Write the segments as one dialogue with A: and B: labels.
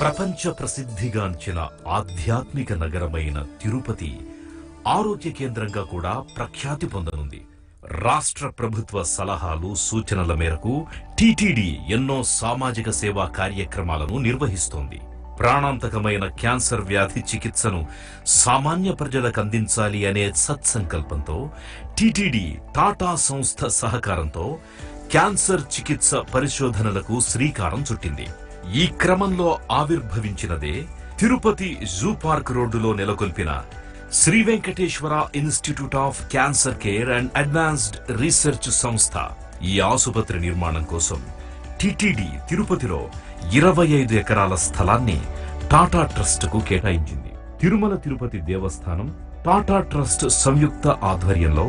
A: ప్రపంచ ప్రసిద్ధిగాంచిన ఆధ్యాత్మిక నగరమైన తిరుపతి ఆరోగ్య కేంద్రంగా కూడా ప్రఖ్యాతి పొందనుంది. రాష్ట్ర ప్రభుత్వ సలహాలు సూచనల మేరకు టీటీడీ ఎన్నో సామాజిక సేవా కార్యక్రమాలను నిర్వహిస్తోంది. ప్రాణాంతకమైన క్యాన్సర్ వ్యాధి చికిత్సను సామాన్య ప్రజలకు అందించాలి అనే సత్సంకల్పంతో టీటీడీ టాటా సంస్థ సహకారంతో క్యాన్సర్ చికిత్స పరిశోధనలకు శ్రీకారం చుట్టింది. ఈ క్రమంలో ఆవిర్భవించినదే తిరుపతి జూ పార్క్ రోడ్డులో నెలకొల్పిన Shri Venkateswara institute of cancer care and advanced research సంస్థ. ఈ ఆసుపత్రి నిర్మాణం కోసం టిటిడి తిరుపతిలో 25 ఎకరాల స్థలాన్ని టాటా ట్రస్ట్ కు కేటాయించింది. తిరుమల తిరుపతి దేవస్థానం టాటా ట్రస్ట్ సంయుక్త ఆధ్వర్యంలో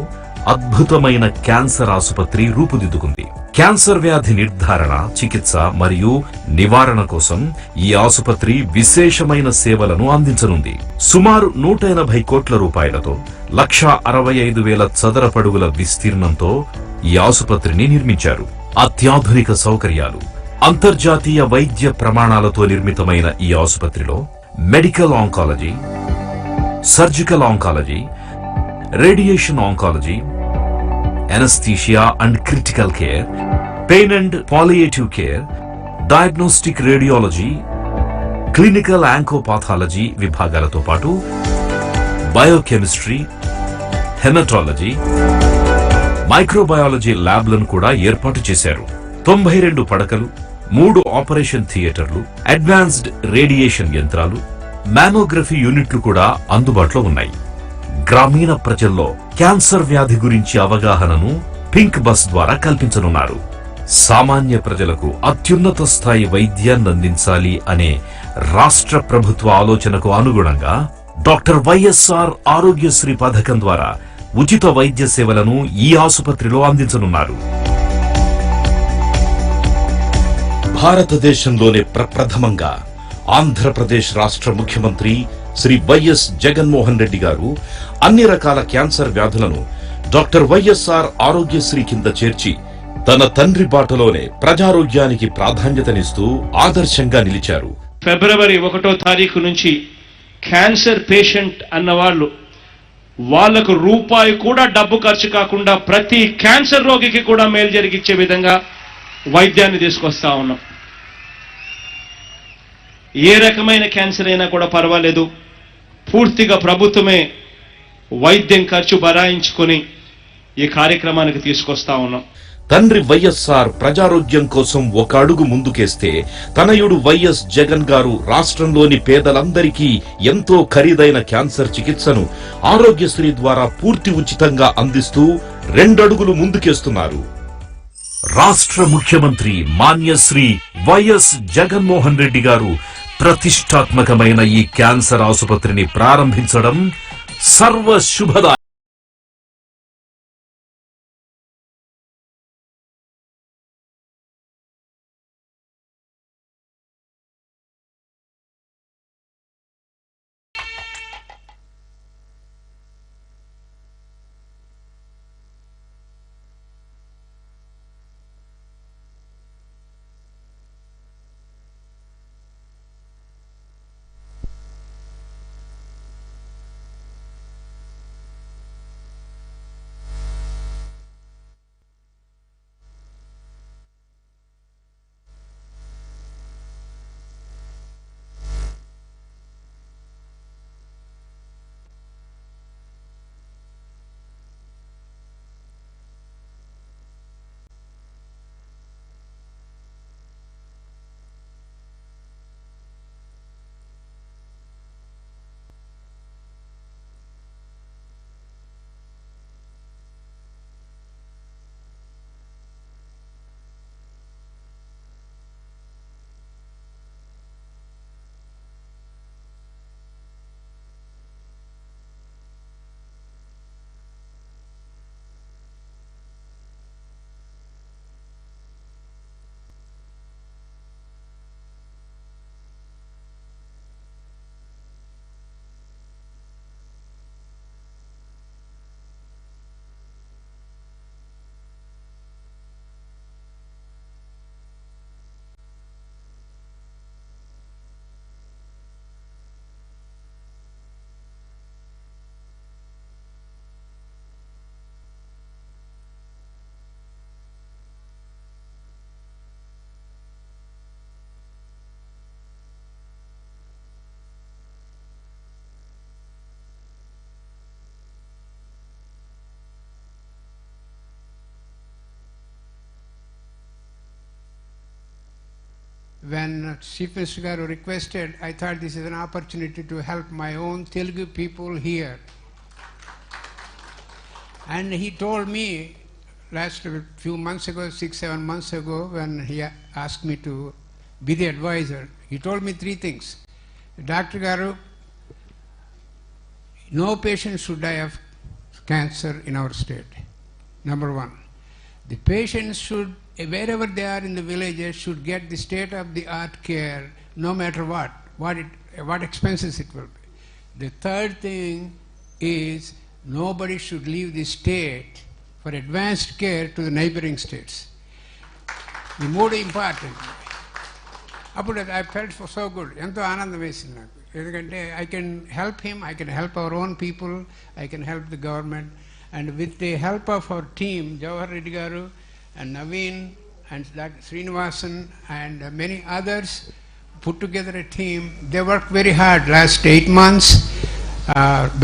A: అద్భుతమైన క్యాన్సర్ ఆసుపత్రి రూపుదిద్దుకుంది. క్యాన్సర్ వ్యాధి నిర్ధారణ, చికిత్స మరియు నివారణ కోసం ఈ ఆసుపత్రి విశేషమైన సేవలను అందించనుంది. సుమారు 180 కోట్ల రూపాయలతో 1,65,000 చదరపడుగుల విస్తీర్ణంతో ఈ ఆసుపత్రిని నిర్మించారు. అత్యాధునిక సౌకర్యాలు, అంతర్జాతీయ వైద్య ప్రమాణాలతో నిర్మితమైన ఈ ఆసుపత్రిలో medical oncology, surgical oncology, radiation oncology, anesthesia and critical care, pain and palliative care, diagnostic radiology, clinical oncopathology విభాగాలతో పాటు బయోకెమిస్ట్రీ, హెమటాలజీ, మైక్రోబయాలజీ ల్యాబ్లను కూడా ఏర్పాటు చేశారు. 92 పడకలు, 3 ఆపరేషన్ థియేటర్లు, అడ్వాన్స్డ్ రేడియేషన్ యంత్రాలు, మామోగ్రఫీ యూనిట్లు కూడా అందుబాటులో ఉన్నాయి. గ్రామీణ ప్రజల్లో క్యాన్సర్ వ్యాధి గురించి అవగాహనను పింక్ బస్ ద్వారా కల్పించనున్నారు. సామాన్య ప్రజలకు అత్యున్నత స్థాయి వైద్యాన్ని అందించాలి అనే రాష్ట్ర ప్రభుత్వ ఆలోచనకు అనుగుణంగా డాక్టర్ వైఎస్ఆర్ ఆరోగ్యశ్రీ పథకం ద్వారా ఉచిత వైద్య సేవలను ఈ ఆసుపత్రిలో అందించనున్నారు. భారతదేశంలోనే ప్రప్రథమంగా ఆంధ్రప్రదేశ్ రాష్ట్ర ముఖ్యమంత్రి శ్రీ వైఎస్ జగన్మోహన్ రెడ్డి గారు అన్ని రకాల క్యాన్సర్ వ్యాధులను డాక్టర్ వైఎస్ఆర్ ఆరోగ్యశ్రీ కింద చేర్చి తన తండ్రి బాటలోనే ప్రజారోగ్యానికి ప్రాధాన్యతనిస్తూ ఆదర్శంగా నిలిచారు.
B: ఫిబ్రవరి 1వ తారీఖు నుంచి క్యాన్సర్ పేషెంట్ అన్నవాళ్ళు వాళ్లకు రూపాయి కూడా డబ్బు ఖర్చు కాకుండా ప్రతి క్యాన్సర్ రోగికి కూడా మేలు జరిగించే విధంగా వైద్యాన్ని తీసుకొస్తా ఉన్నాం. ఏ రకమైన క్యాన్సర్ అయినా కూడా పర్వాలేదు, పూర్తిగా ప్రభుత్వమే వైద్యం ఖర్చు భరాయించుకొని ఈ కార్యక్రమానికి తీసుకొస్తా ఉన్నాం.
A: తండ్రి వైఎస్ఆర్ ప్రజారోగ్యం కోసం ఒక అడుగు ముందుకేస్తే తనయుడు వైఎస్ జగన్ గారు రాష్ట్రంలోని పేదలందరికీ ఎంతో ఖరీదైన క్యాన్సర్ చికిత్సను ఆరోగ్యశ్రీ ద్వారా పూర్తి ఉచితంగా అందిస్తూ 2 అడుగులు ముందుకేస్తున్నారు. రాష్ట్ర ముఖ్యమంత్రి మాన్యశ్రీ వైఎస్ జగన్మోహన్ రెడ్డి గారు ప్రతిష్టాత్మకమైన ఈ క్యాన్సర్ ఆసుపత్రిని ప్రారంభించడం సర్వశుభదా.
C: when Chief Minister Garu requested, I thought this is an opportunity to help my own Telugu people here. And he told me last few months ago, 6-7 months ago, when he asked me to be the advisor, he told me 3 things. Dr. Garu, no patient should die of cancer in our state. Number 1. The patients should, wherever they are in the villages, should get the state-of-the-art care, no matter what expenses it will be. The third thing is nobody should leave the state for advanced care to the neighboring states. The more important. I felt so good. Ento aanandam vesindi naaku. Endukante I can help him, I can help our own people, I can help the government, and with the help of our team, Jawahar Reddy Garu and Naveen and Dr. Srinivasan and many others put together a team. They worked very hard last 8 months,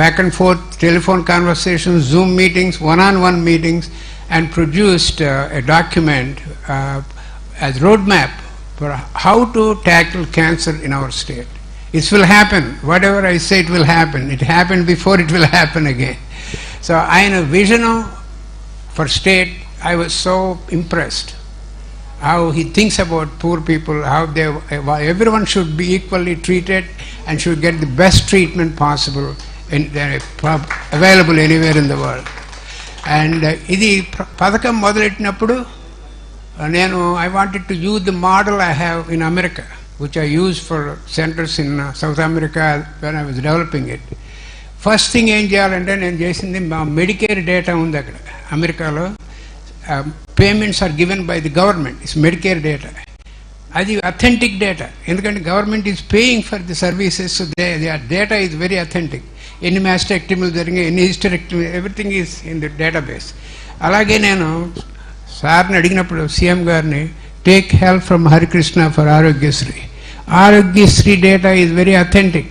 C: back and forth telephone conversations, Zoom meetings, one-on-one meetings, and produced a document as roadmap for how to tackle cancer in our state. It will happen. Whatever I say, it will happen. It happened before, it will happen again. So I had a vision for state. I was so impressed how he thinks about poor people, how everyone should be equally treated and should get the best treatment possible available anywhere in the world. And idi padakam modalettinappudu I wanted to use the model I have in America, which I used for centers in South America when I was developing it. First thing ఏం చేయాలంటే నేను చేసింది మా Medicare data ఉంది అక్కడ అమెరికాలో. Payments are given by the government. It's Medicare data. అది authentic data, ఎందుకంటే government is paying for the services. Data is very authentic. ఎన్ని మాస్టెక్టమీలు జరిగాయి, ఎన్ని hysterectomy, everything is in the database. అలాగే నేను సార్ని అడిగినప్పుడు సీఎం గారిని, take help from Harikrishna for Aarogyasri. Aarogyasri data is very authentic.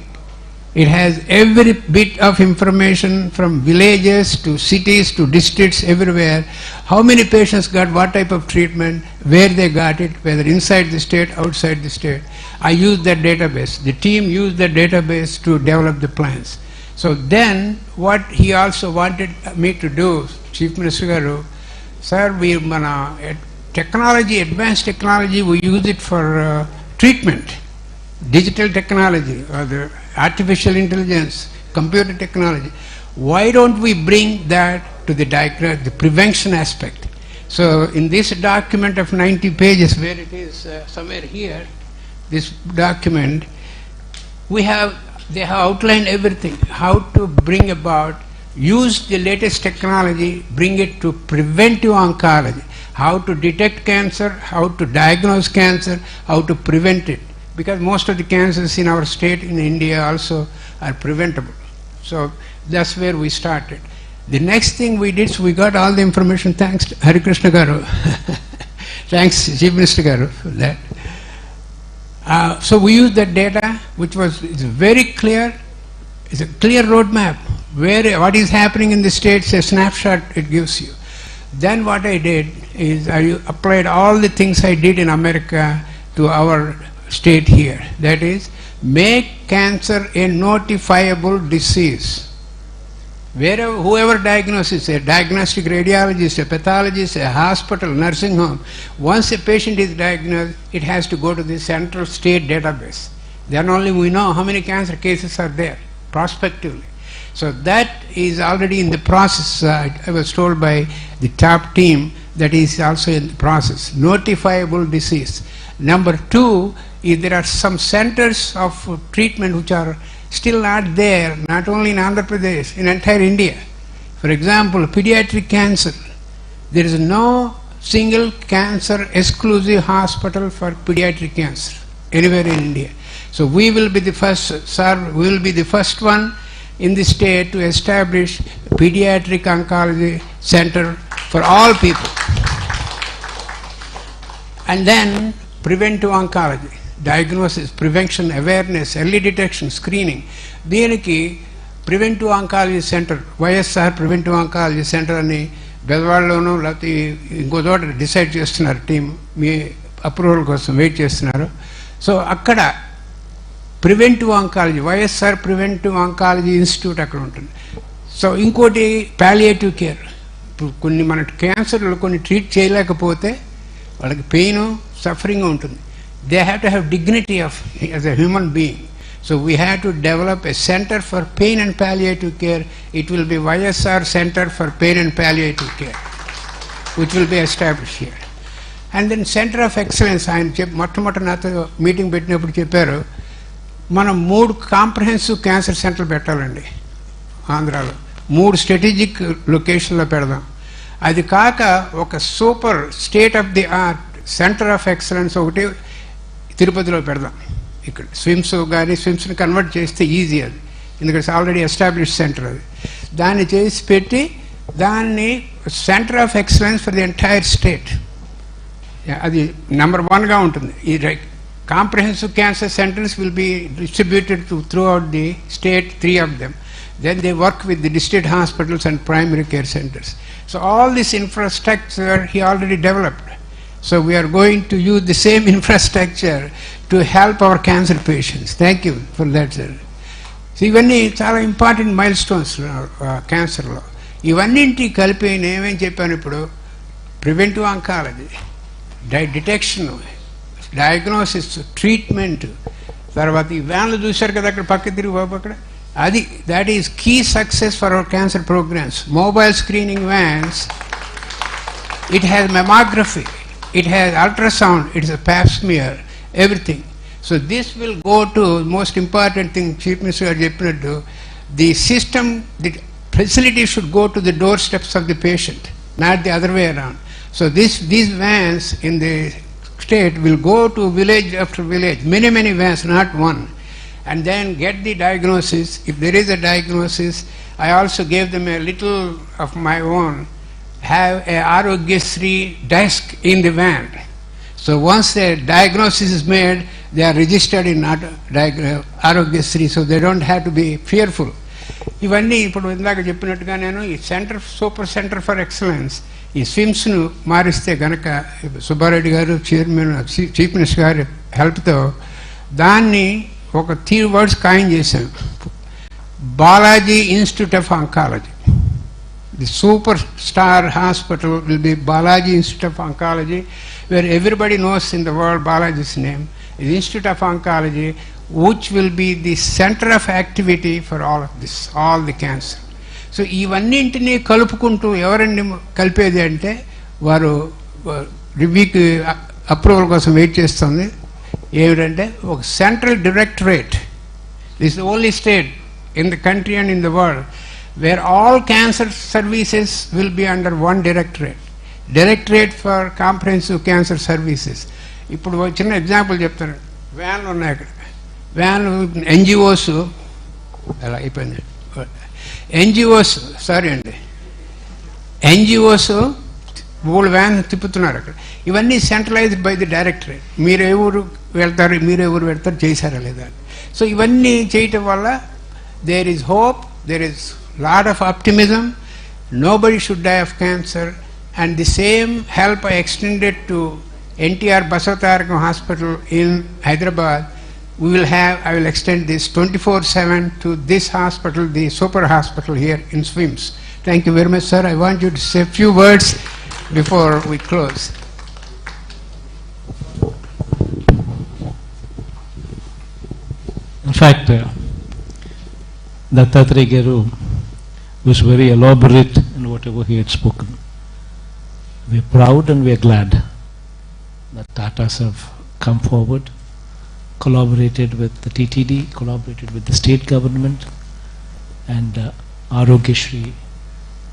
C: It has every bit of information from villages to cities to districts, everywhere. How many patients got what type of treatment, where they got it, whether inside the state, outside the state. I used that database. The team used that database to develop the plans. So then what he also wanted me to do, Chief Minister Garu, sir, technology, advanced technology, we use it for treatment. Digital technology or the artificial intelligence, computer technology. Why don't we bring that to the prevention aspect? So in this document of 90 pages, where it is somewhere here, this document, they have outlined everything, how to bring about, use the latest technology, bring it to preventive oncology, how to detect cancer, how to diagnose cancer, how to prevent it. Because most of the cancers in our state, in India also, are preventable. So that's where we started. The next thing we did, so we got all the information, thanks to Harikrishna Garu. Thanks Chief Minister Garu for that. So we used that data, which is very clear. It's a clear roadmap. What is happening in the states, a snapshot it gives you. Then what I did is I applied all the things I did in America to our state here. That is, make cancer a notifiable disease. Whoever diagnoses, a diagnostic radiologist, a pathologist, a hospital, nursing home, once a patient is diagnosed, it has to go to the central state database. Then only we know how many cancer cases are there, prospectively. So that is already in the process. I was told by the top team that is also in the process. Notifiable disease. Number 2, if there are some centers of treatment which are still not there, not only in Andhra Pradesh, in entire India. For example, pediatric cancer. There is no single cancer exclusive hospital for pediatric cancer anywhere in India. So we will be the first, sir, we will be the first one in the state to establish a pediatric oncology center for all people. And then preventive oncology. Diagnosis, prevention, awareness, early detection, screening. దీనికి preventive oncology centre, YSR preventive oncology centre అని బెదవాడలోనూ లేకపోతే ఇంకో చోట decide చేస్తున్నారు team. మీ approval కోసం wait చేస్తున్నారు. So అక్కడ preventive oncology, YSR preventive oncology institute అక్కడ ఉంటుంది. సో ఇంకోటి పాలియేటివ్ కేర్. ఇప్పుడు కొన్ని మన క్యాన్సర్లు కొన్ని ట్రీట్ చేయలేకపోతే వాళ్ళకి పెయిన్ సఫరింగ్ ఉంటుంది. They have to have dignity of as a human being. So we have to develop a center for pain and palliative care. It will be YSR Center for Pain and Palliative Care, which will be established here. And then Center of Excellence, ఆయన మొట్టమొదటి నాతో meeting పెట్టినప్పుడు చెప్పారు, మనం 3 comprehensive cancer సెంటర్లు పెట్టాలండి ఆంధ్రాలో. 3 strategic లొకేషన్లో పెడదాం. అది కాక ఒక super state of the art centre of excellence ఒకటి తిరుపతిలో పెడదాం. ఇక్కడ స్విమ్స్ని కన్వర్ట్ చేస్తే ఈజీ అది, ఎందుకంటే ఆల్రెడీ ఎస్టాబ్లిష్ సెంటర్ అది. దాన్ని చేసి పెట్టి దాన్ని centre of excellence for the entire state, అది నెంబర్ 1గా ఉంటుంది. ఈ comprehensive cancer centres will be distributed through out the state, 3 of them. Then they work with the district hospitals and primary care centers. So all this infrastructure he already developed. So we are going to use the same infrastructure to help our cancer patients. Thank you for that, sir. So ఇవన్నీ చాలా important mile stones క్యాన్సర్లో. ఇవన్నింటి కలిపి నేనేం చెప్పాను ఇప్పుడు, preventive oncology, detection, diagnosis, treatment, తర్వాత ఈ వ్యాన్లు చూశారు కదా అక్కడ పక్క తిరిగి బాబు అక్కడ, అది that is key success for our cancer programmes. Mobile screening vans, it has mammography, it has ultrasound, it is a pap smear, everything. So this will go to most important thing, Chief Minister garu cheppinattu, the system, the facility should go to the doorsteps of the patient, not the other way around. So these vans in the state will go to village after village, many vans, not one, and then get the diagnosis. If there is a diagnosis, I also gave them a little of my own, have a Arogyasri desk in the van. So once the diagnosis is made, they are registered in Arogyasri, so they don't have to be fearful. ఇవన్నీ ఇప్పుడు ఇందాక చెప్పినట్టుగా నేను ఈ super centre for excellence, ఈ స్విమ్స్ను మారిస్తే కనుక సుబ్బారెడ్డి గారు చైర్మన్, చీఫ్ మినిస్టర్ గారి హెల్ప్తో దాన్ని ఒక 3 words కాయిన్ చేశాను. Balaji institute of oncology. The superstar hospital will be Balaji Institute of Oncology, where everybody knows in the world Balaji's name. The Institute of Oncology, which will be the center of activity for all of this, all the cancer. So ఇవన్నింటినీ కలుపుకుంటూ ఎవరండి కలిపేది అంటే వారు రివ్యూకి approval కోసం wait చేస్తుంది. ఏమిటంటే ఒక central directorate, this the only state in the country and in the world where all cancer services will be under one directorate for comprehensive cancer services. ఇప్పుడు చిన్న ఎగ్జాంపుల్ చెప్తాను. వ్యాన్లు ఉన్నాయి అక్కడ, వ్యాన్ ఎన్జిఓస్ అలా అయిపోయింది, ఎన్జిఓస్ సారీ అండి, NGOs 3 van తిప్పుతున్నారు అక్కడ. ఇవన్నీ సెంట్రలైజ్డ్ బై ది డైరెక్టరేట్. మీరు ఏ ఊరు వెళ్తారు చేశారా లేదా. సో ఇవన్నీ చేయటం వల్ల there is hope, there is lot of optimism, nobody should die of cancer. And the same help I extended to NTR Basavatarakam Hospital in Hyderabad. I will extend this 24/7 to this hospital, the super hospital here in SWIMS. Thank you very much, sir. I want you to say a few words before we close.
D: In fact, Dattatreya Garu was very elaborate in whatever he had spoken. We are proud and we are glad that Tatas have come forward, collaborated with the TTD, collaborated with the state government, and Arogyasri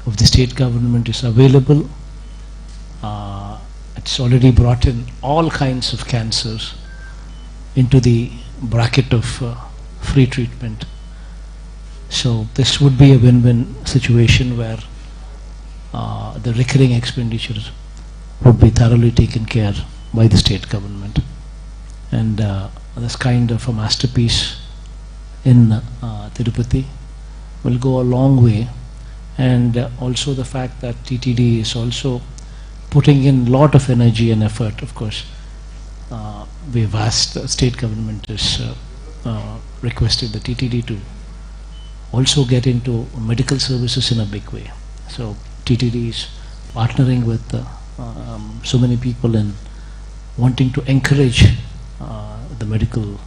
D: of the state government is available. It's already brought in all kinds of cancers into the bracket of free treatment. So this would be a win-win situation where the recurring expenditures would be thoroughly taken care by the state government, and this kind of a masterpiece in Tirupati will go a long way. And also the fact that TTD is also putting in lot of energy and effort, of course, we've asked the state government has requested the TTD to also get into medical services in a big way. So TTD is partnering with so many people and wanting to encourage the medical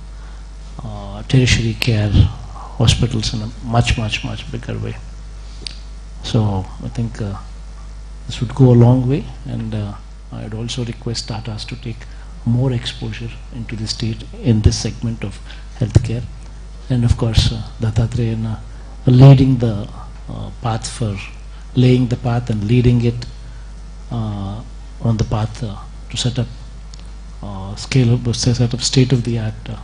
D: tertiary care hospitals in a much bigger way. So I think this would go a long way, and I'd also request Tatas to take more exposure into the state in this segment of healthcare, and of course Dattatreya leading the path for laying the path and leading it on the path to set up set up state-of-the-art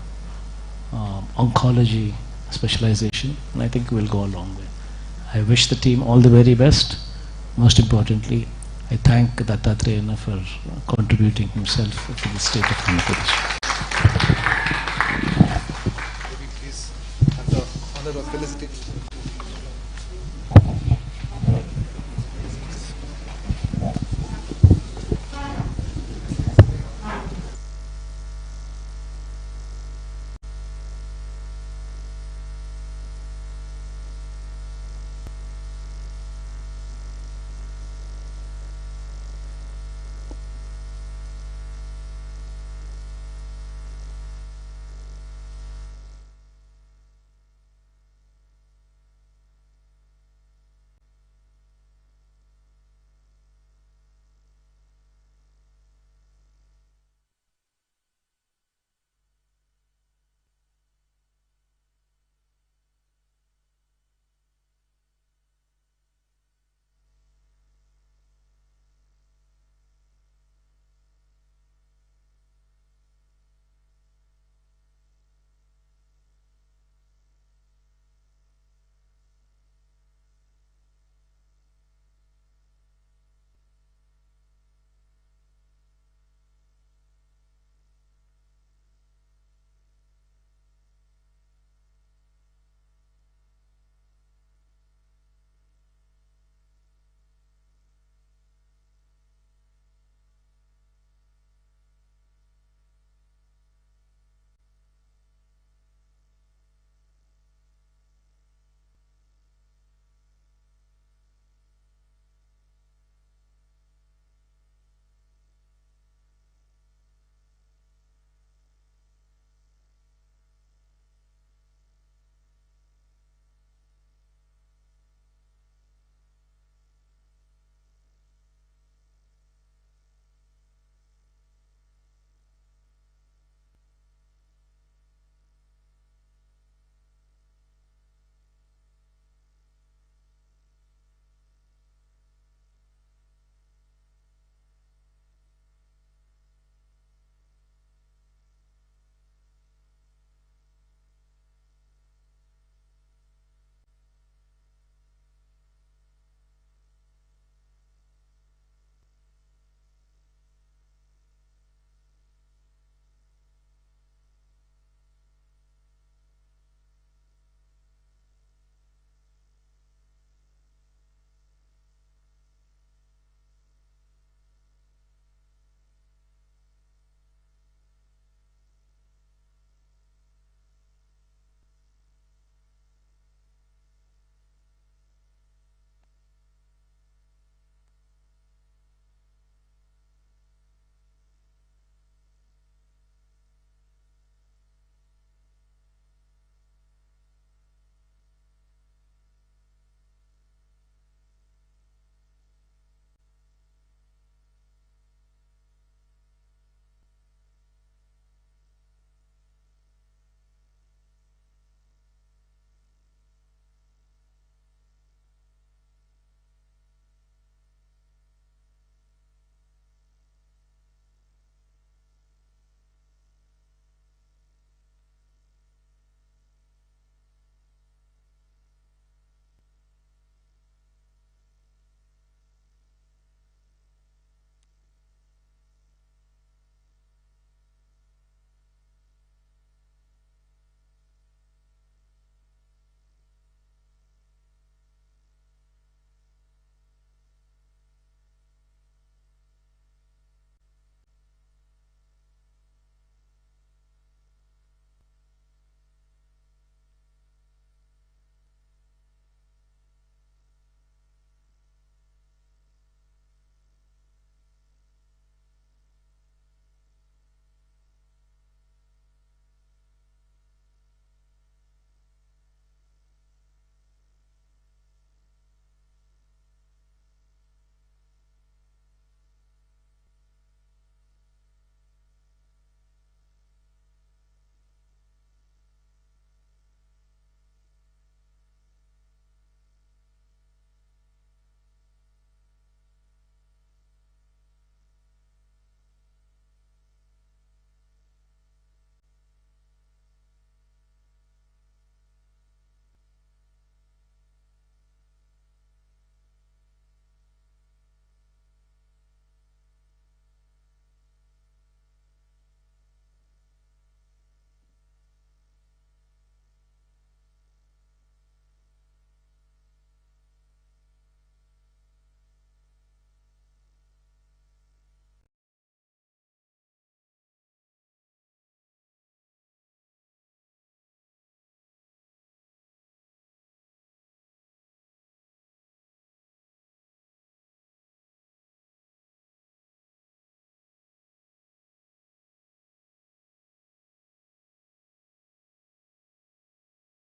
D: oncology specialization, and I think we'll go a long way. I wish the team all the very best. Most importantly, I thank Dattatreya for contributing himself to the state of Andhra Pradesh.
E: Maybe please have the honor of felicitating.